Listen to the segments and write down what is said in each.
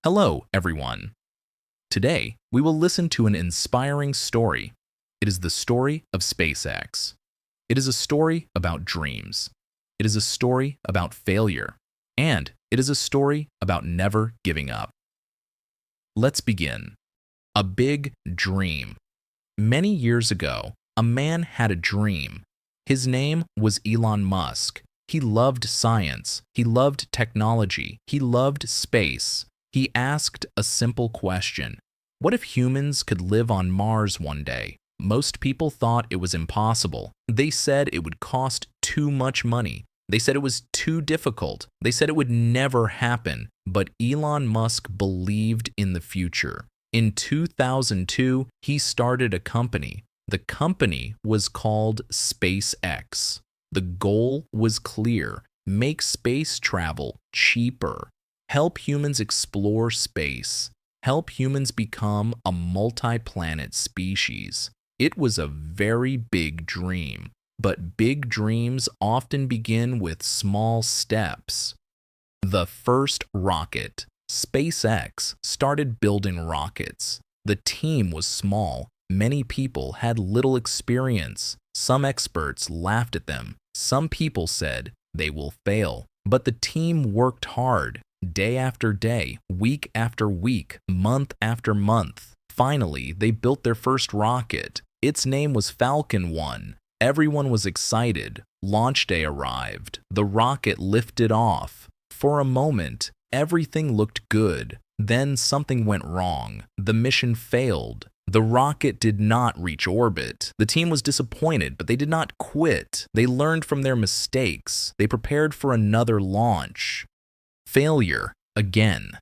Hello, everyone. Today, we will listen to an inspiring story. It is the story of SpaceX. It is a story about dreams. It is a story about failure. And it is a story about never giving up. Let's begin. A big dream. Many years ago, a man had a dream. His name was Elon Musk. He loved science. He loved technology. He loved space. He asked a simple question. What if humans could live on Mars one day? Most people thought it was impossible. They said it would cost too much money. They said it was too difficult. They said it would never happen. But Elon Musk believed in the future. In 2002, he started a company. The company was called SpaceX. The goal was clear: make space travel cheaper. Help humans explore space. Help humans become a multi-planet species. It was a very big dream, but big dreams often begin with small steps. The first rocket. SpaceX started building rockets. The team was small. Many people had little experience. Some experts laughed at them. Some people said they will fail. But the team worked hard. Day after day, week after week, month after month. Finally, they built their first rocket. Its name was Falcon 1. Everyone was excited. Launch day arrived. The rocket lifted off. For a moment, everything looked good. Then something went wrong. The mission failed. The rocket did not reach orbit. The team was disappointed, but they did not quit. They learned from their mistakes. They prepared for another launch. Failure again.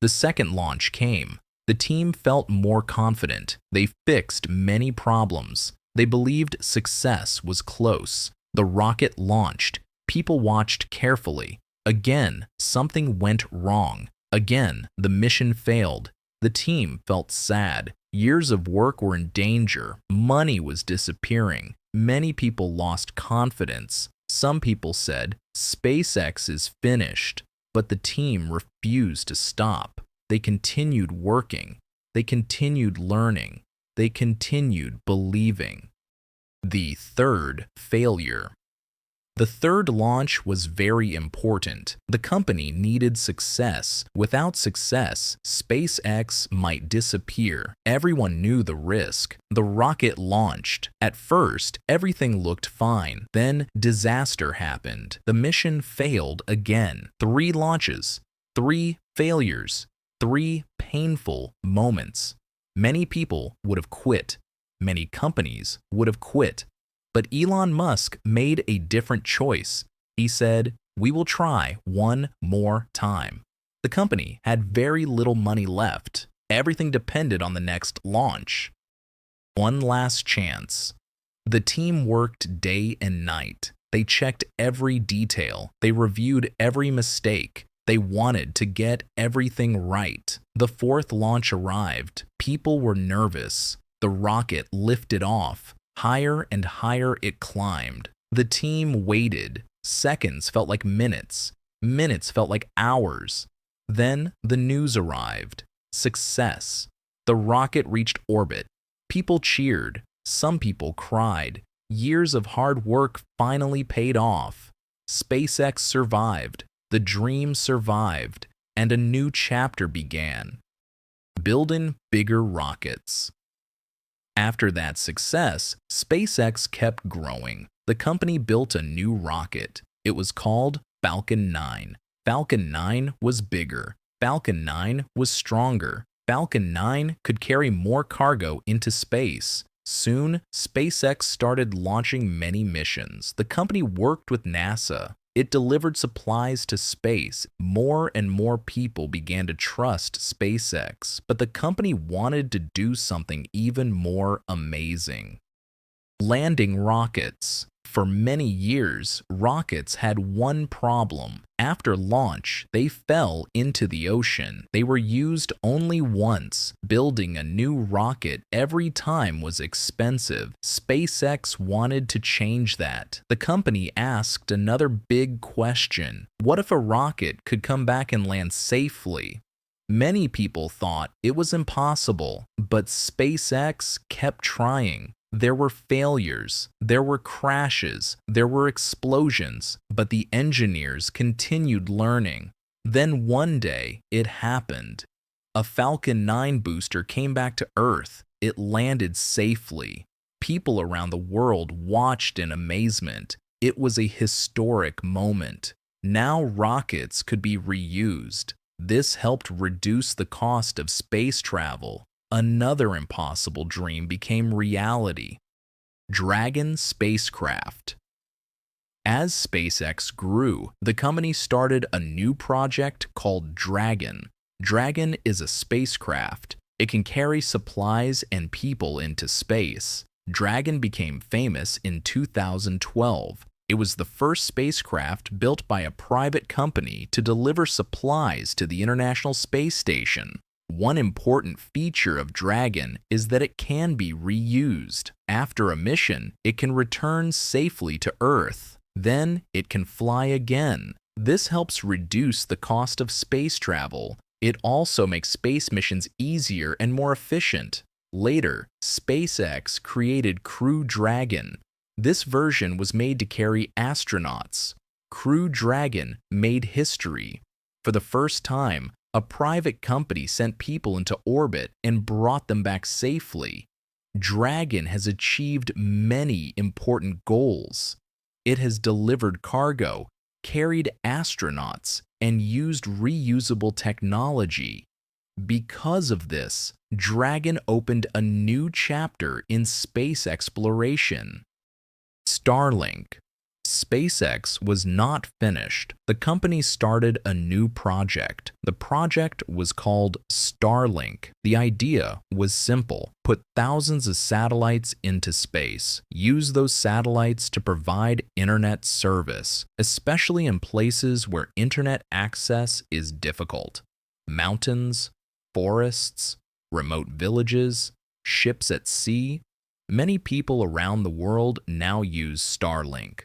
The second launch came. The team felt more confident. They fixed many problems. They believed success was close. The rocket launched. People watched carefully. Again, something went wrong. Again, the mission failed. The team felt sad. Years of work were in danger. Money was disappearing. Many people lost confidence. Some people said, SpaceX is finished. But the team refused to stop. They continued working. They continued learning. They continued believing. The third failure. The third launch was very important. The company needed success. Without success, SpaceX might disappear. Everyone knew the risk. The rocket launched. At first, everything looked fine. Then, disaster happened. The mission failed again. 3 launches, 3 failures, 3 painful moments. Many people would have quit. Many companies would have quit. But Elon Musk made a different choice. He said, "We will try one more time." The company had very little money left. Everything depended on the next launch. One last chance. The team worked day and night. They checked every detail. They reviewed every mistake. They wanted to get everything right. The fourth launch arrived. People were nervous. The rocket lifted off. Higher and higher it climbed. The team waited. Seconds felt like minutes. Minutes felt like hours. Then the news arrived. Success. The rocket reached orbit. People cheered. Some people cried. Years of hard work finally paid off. SpaceX survived. The dream survived. And a new chapter began. Building bigger rockets. After that success, SpaceX kept growing. The company built a new rocket. It was called Falcon 9. Falcon 9 was bigger. Falcon 9 was stronger. Falcon 9 could carry more cargo into space. Soon, SpaceX started launching many missions. The company worked with NASA. It delivered supplies to space. More and more people began to trust SpaceX, but the company wanted to do something even more amazing. Landing rockets. For many years, rockets had one problem. After launch, they fell into the ocean. They were used only once. Building a new rocket every time was expensive. SpaceX wanted to change that. The company asked another big question. What if a rocket could come back and land safely? Many people thought it was impossible, but SpaceX kept trying. There were failures, there were crashes, there were explosions, but the engineers continued learning. Then one day, it happened. A Falcon 9 booster came back to Earth. It landed safely. People around the world watched in amazement. It was a historic moment. Now rockets could be reused. This helped reduce the cost of space travel. Another impossible dream became reality. Dragon spacecraft. As SpaceX grew, the company started a new project called Dragon. Dragon is a spacecraft. It can carry supplies and people into space. Dragon became famous in 2012. It was the first spacecraft built by a private company to deliver supplies to the International Space Station. One important feature of Dragon is that it can be reused. After a mission, it can return safely to Earth. Then it can fly again. This helps reduce the cost of space travel. It also makes space missions easier and more efficient. Later, SpaceX created Crew Dragon. This version was made to carry astronauts. Crew Dragon made history. For the first time, a private company sent people into orbit and brought them back safely. Dragon has achieved many important goals. It has delivered cargo, carried astronauts, and used reusable technology. Because of this, Dragon opened a new chapter in space exploration. Starlink. SpaceX was not finished. The company started a new project. The project was called Starlink. The idea was simple: put thousands of satellites into space. Use those satellites to provide internet service, especially in places where internet access is difficult. Mountains, forests, remote villages, ships at sea. Many people around the world now use Starlink.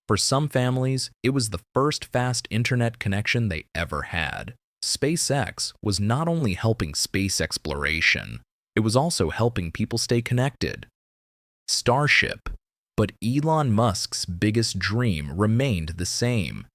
For some families, it was the first fast internet connection they ever had. SpaceX was not only helping space exploration, it was also helping people stay connected. Starship. But Elon Musk's biggest dream remained the same: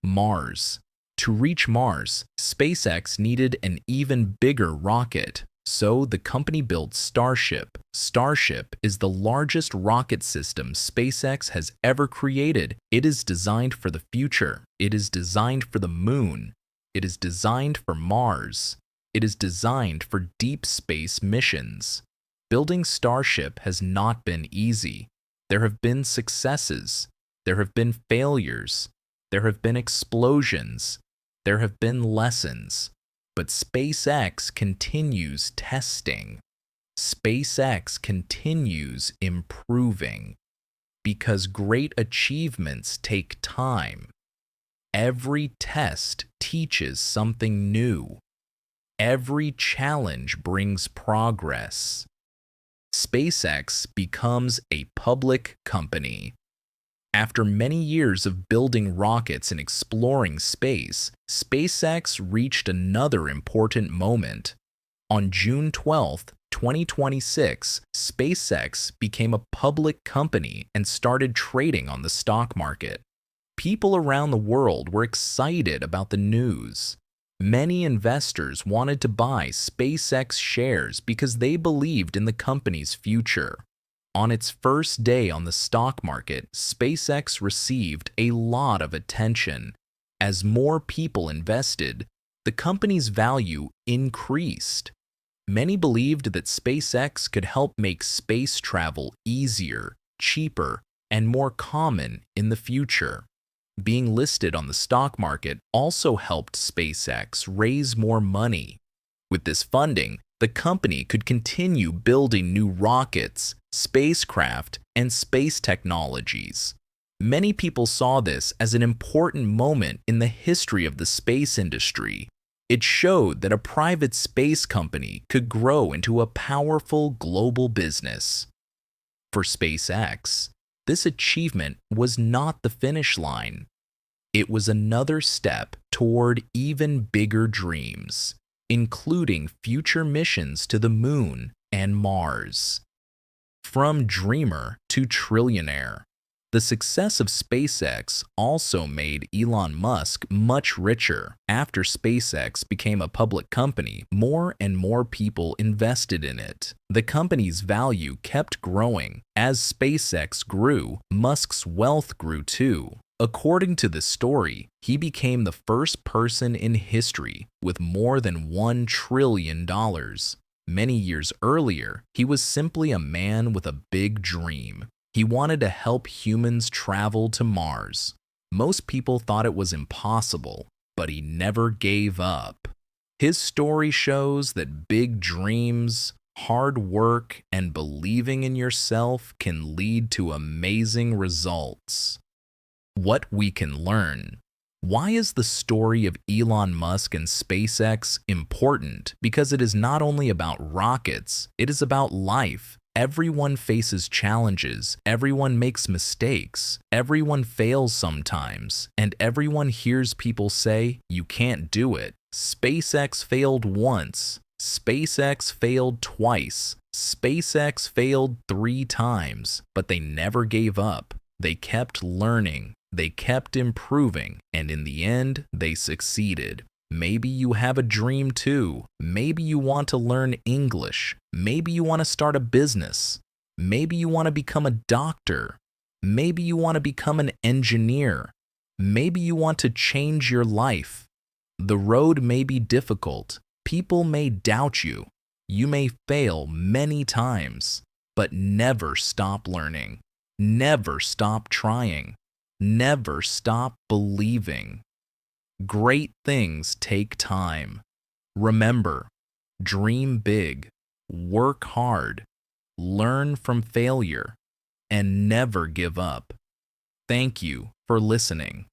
Mars. To reach Mars, SpaceX needed an even bigger rocket. So the company built Starship. Starship is the largest rocket system SpaceX has ever created. It is designed for the future. It is designed for the moon. It is designed for Mars. It is designed for deep space missions. Building Starship has not been easy. There have been successes. There have been failures. There have been explosions. There have been lessons. But SpaceX continues testing. SpaceX continues improving. Because great achievements take time. Every test teaches something new. Every challenge brings progress. SpaceX becomes a public company. After many years of building rockets and exploring space, SpaceX reached another important moment. On June 12, 2026, SpaceX became a public company and started trading on the stock market. People around the world were excited about the news. Many investors wanted to buy SpaceX shares because they believed in the company's future. On its first day on the stock market, SpaceX received a lot of attention. As more people invested, the company's value increased. Many believed that SpaceX could help make space travel easier, cheaper, and more common in the future. Being listed on the stock market also helped SpaceX raise more money. With this funding, the company could continue building new rockets, spacecraft, and space technologies. Many people saw this as an important moment in the history of the space industry. It showed that a private space company could grow into a powerful global business. For SpaceX, this achievement was not the finish line. It was another step toward even bigger dreams. including future missions to the Moon and Mars. From dreamer to trillionaire, the success of SpaceX also made Elon Musk much richer. After SpaceX became a public company, more and more people invested in it. The company's value kept growing. As SpaceX grew, Musk's wealth grew too. According to the story, he became the first person in history with more than $1 trillion. Many years earlier, he was simply a man with a big dream. He wanted to help humans travel to Mars. Most people thought it was impossible, but he never gave up. His story shows that big dreams, hard work, and believing in yourself can lead to amazing results. What we can learn. Why is the story of Elon Musk and SpaceX important? Because it is not only about rockets, it is about life. Everyone faces challenges, everyone makes mistakes, everyone fails sometimes, and everyone hears people say, "You can't do it." SpaceX failed once, SpaceX failed twice, SpaceX failed 3 times, but they never gave up. They kept learning, they kept improving, and in the end, they succeeded. Maybe you have a dream too. Maybe you want to learn English. Maybe you want to start a business. Maybe you want to become a doctor. Maybe you want to become an engineer. Maybe you want to change your life. The road may be difficult. People may doubt you. You may fail many times, but never stop learning. Never stop trying. Never stop believing. Great things take time. Remember, dream big, work hard, learn from failure, and never give up. Thank you for listening.